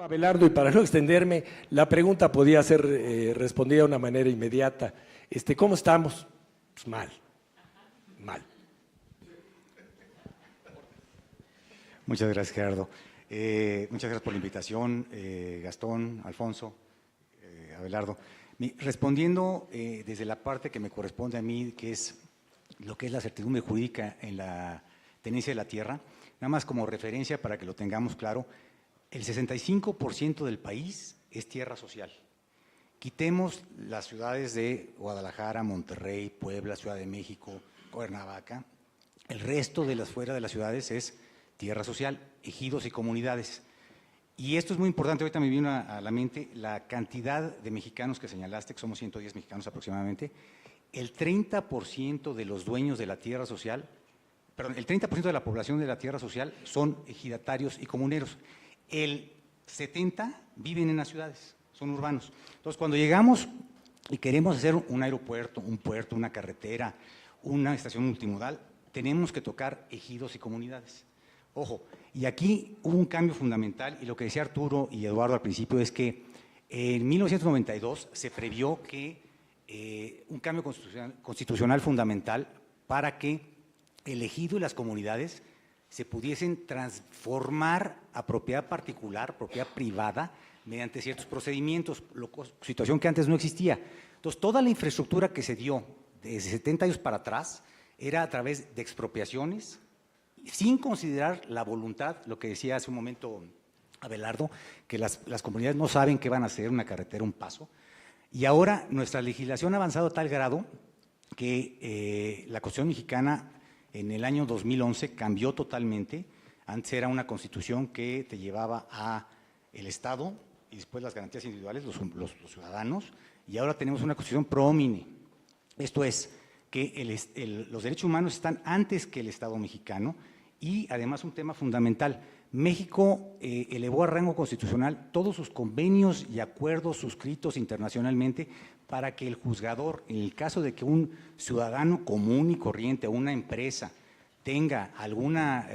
Abelardo, y para no extenderme, la pregunta podía ser respondida de una manera inmediata. ¿Cómo estamos? Pues mal, mal. Muchas gracias, Gerardo. Muchas gracias por la invitación, Gastón, Alfonso, Abelardo. Respondiendo desde la parte que me corresponde a mí, que es lo que es la certidumbre jurídica en la tenencia de la tierra, nada más como referencia para que lo tengamos claro, el 65% del país es tierra social. Quitemos las ciudades de Guadalajara, Monterrey, Puebla, Ciudad de México, Cuernavaca. El resto de las fuera de las ciudades es tierra social, ejidos y comunidades. Y esto es muy importante, ahorita me vino a la mente la cantidad de mexicanos que señalaste, que somos 110 mexicanos aproximadamente. El 30% de los dueños de la tierra social, perdón, el 30% de la población de la tierra social son ejidatarios y comuneros. El 70% viven en las ciudades, son urbanos. Entonces, cuando llegamos y queremos hacer un aeropuerto, un puerto, una carretera, una estación multimodal, tenemos que tocar ejidos y comunidades. Ojo, y aquí hubo un cambio fundamental, y lo que decía Arturo y Eduardo al principio es que en 1992 se previó que un cambio constitucional fundamental para que el ejido y las comunidades se pudiesen transformar a propiedad particular, propiedad privada, mediante ciertos procedimientos, situación que antes no existía. Entonces, toda la infraestructura que se dio desde 70 años para atrás era a través de expropiaciones, sin considerar la voluntad, lo que decía hace un momento Abelardo, que las comunidades no saben qué van a hacer, una carretera, un paso, y ahora nuestra legislación ha avanzado a tal grado que la Constitución mexicana en el año 2011 cambió totalmente. Antes era una constitución que te llevaba a el Estado y después las garantías individuales, los ciudadanos, y ahora tenemos una constitución pro homine. Esto es, que los derechos humanos están antes que el Estado mexicano y además un tema fundamental. México elevó a rango constitucional todos sus convenios y acuerdos suscritos internacionalmente para que el juzgador, en el caso de que un ciudadano común y corriente o una empresa tenga alguna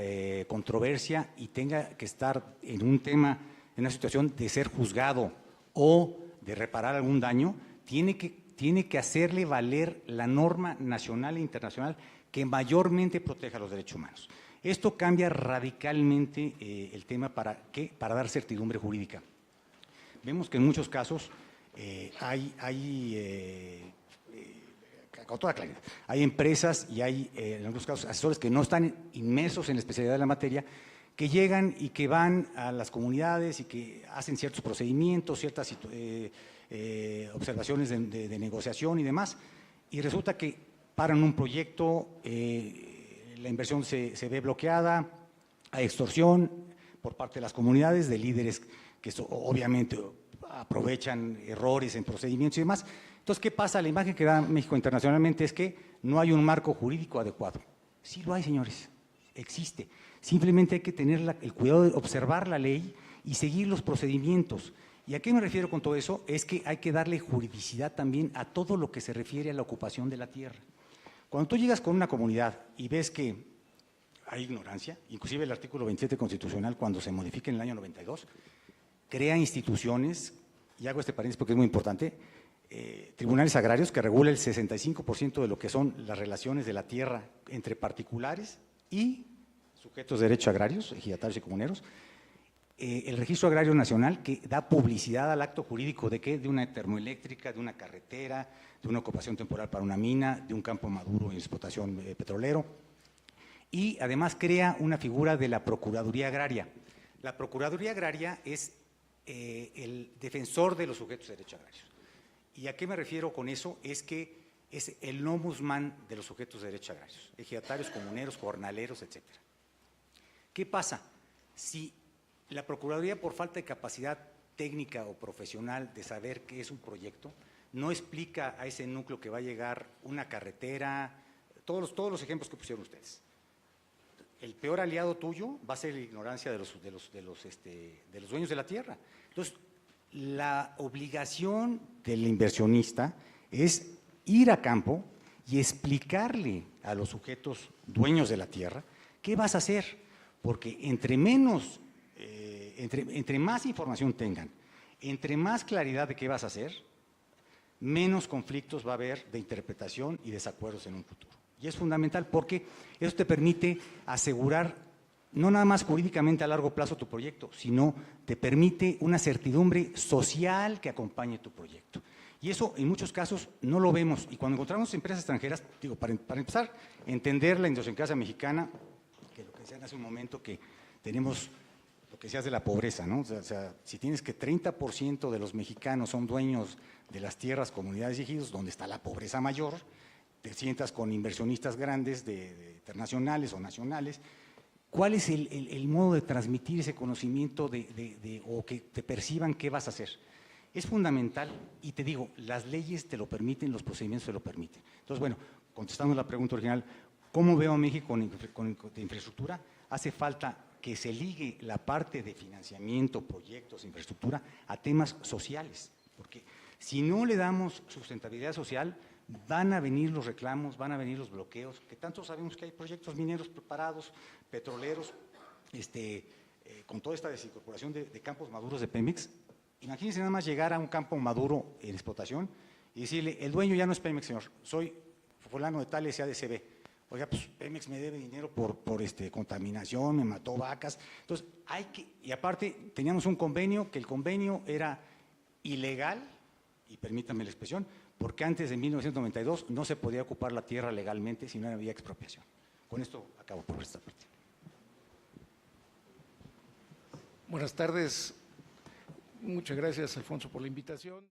controversia y tenga que estar en un tema, en una situación de ser juzgado o de reparar algún daño, tiene que hacerle valer la norma nacional e internacional que mayormente proteja los derechos humanos. Esto cambia radicalmente el tema para dar certidumbre jurídica. Vemos que en muchos casos con toda claridad, hay empresas y hay en algunos casos asesores que no están inmersos en la especialidad de la materia, que llegan y que van a las comunidades y que hacen ciertos procedimientos, ciertas observaciones de negociación y demás, y resulta que paran un proyecto, la inversión se ve bloqueada, hay extorsión por parte de las comunidades, de líderes que obviamente aprovechan errores en procedimientos y demás. Entonces, ¿qué pasa? La imagen que da México internacionalmente es que no hay un marco jurídico adecuado. Sí lo hay, señores, existe. Simplemente hay que tener el cuidado de observar la ley y seguir los procedimientos. ¿Y a qué me refiero con todo eso? Es que hay que darle juridicidad también a todo lo que se refiere a la ocupación de la tierra. Cuando tú llegas con una comunidad y ves que hay ignorancia, inclusive el artículo 27 constitucional, cuando se modifica en el año 92, crea instituciones, y hago este paréntesis porque es muy importante, tribunales agrarios que regula el 65% de lo que son las relaciones de la tierra entre particulares y sujetos de derechos agrarios, ejidatarios y comuneros, el Registro Agrario Nacional, que da publicidad al acto jurídico de ¿qué? De una termoeléctrica, de una carretera, de una ocupación temporal para una mina, de un campo maduro en explotación petrolero, y además crea una figura de la Procuraduría Agraria. La Procuraduría Agraria es el defensor de los sujetos de derechos agrarios. ¿Y a qué me refiero con eso? Es que es el ombudsman de los sujetos de derechos agrarios, ejidatarios, comuneros, jornaleros, etcétera. ¿Qué pasa? Si la Procuraduría, por falta de capacidad técnica o profesional de saber qué es un proyecto, no explica a ese núcleo que va a llegar una carretera, todos los ejemplos que pusieron ustedes. El peor aliado tuyo va a ser la ignorancia de los dueños de la tierra. Entonces, la obligación del inversionista es ir a campo y explicarle a los sujetos dueños de la tierra qué vas a hacer, porque entre menos entre más información tengan, entre más claridad de qué vas a hacer, menos conflictos va a haber de interpretación y desacuerdos en un futuro. Y es fundamental porque eso te permite asegurar no nada más jurídicamente a largo plazo tu proyecto, sino te permite una certidumbre social que acompañe tu proyecto. Y eso en muchos casos no lo vemos. Y cuando encontramos empresas extranjeras, digo, para empezar, entender la idiosincrasia mexicana, que lo que decían hace un momento, que tenemos lo que decías de la pobreza, ¿no? O sea, si tienes que 30% de los mexicanos son dueños de las tierras, comunidades y ejidos, donde está la pobreza mayor, te sientas con inversionistas grandes, de internacionales o nacionales. ¿Cuál es el modo de transmitir ese conocimiento o que te perciban qué vas a hacer? Es fundamental y te digo, las leyes te lo permiten, los procedimientos te lo permiten. Entonces, bueno, contestando la pregunta original, ¿cómo veo a México de infraestructura? Hace falta que se ligue la parte de financiamiento, proyectos, infraestructura a temas sociales, porque si no le damos sustentabilidad social, van a venir los reclamos, van a venir los bloqueos, que tanto sabemos que hay proyectos mineros preparados, petroleros, con toda esta desincorporación de campos maduros de Pemex. Imagínense nada más llegar a un campo maduro en explotación y decirle, el dueño ya no es Pemex, señor, soy fulano de tal SADCB. Oiga, pues Pemex me debe dinero por contaminación, me mató vacas. Entonces, y aparte teníamos un convenio, que el convenio era ilegal, y permítanme la expresión, porque antes de 1992 no se podía ocupar la tierra legalmente si no había expropiación. Con esto acabo por esta parte. Buenas tardes. Muchas gracias, Alfonso, por la invitación.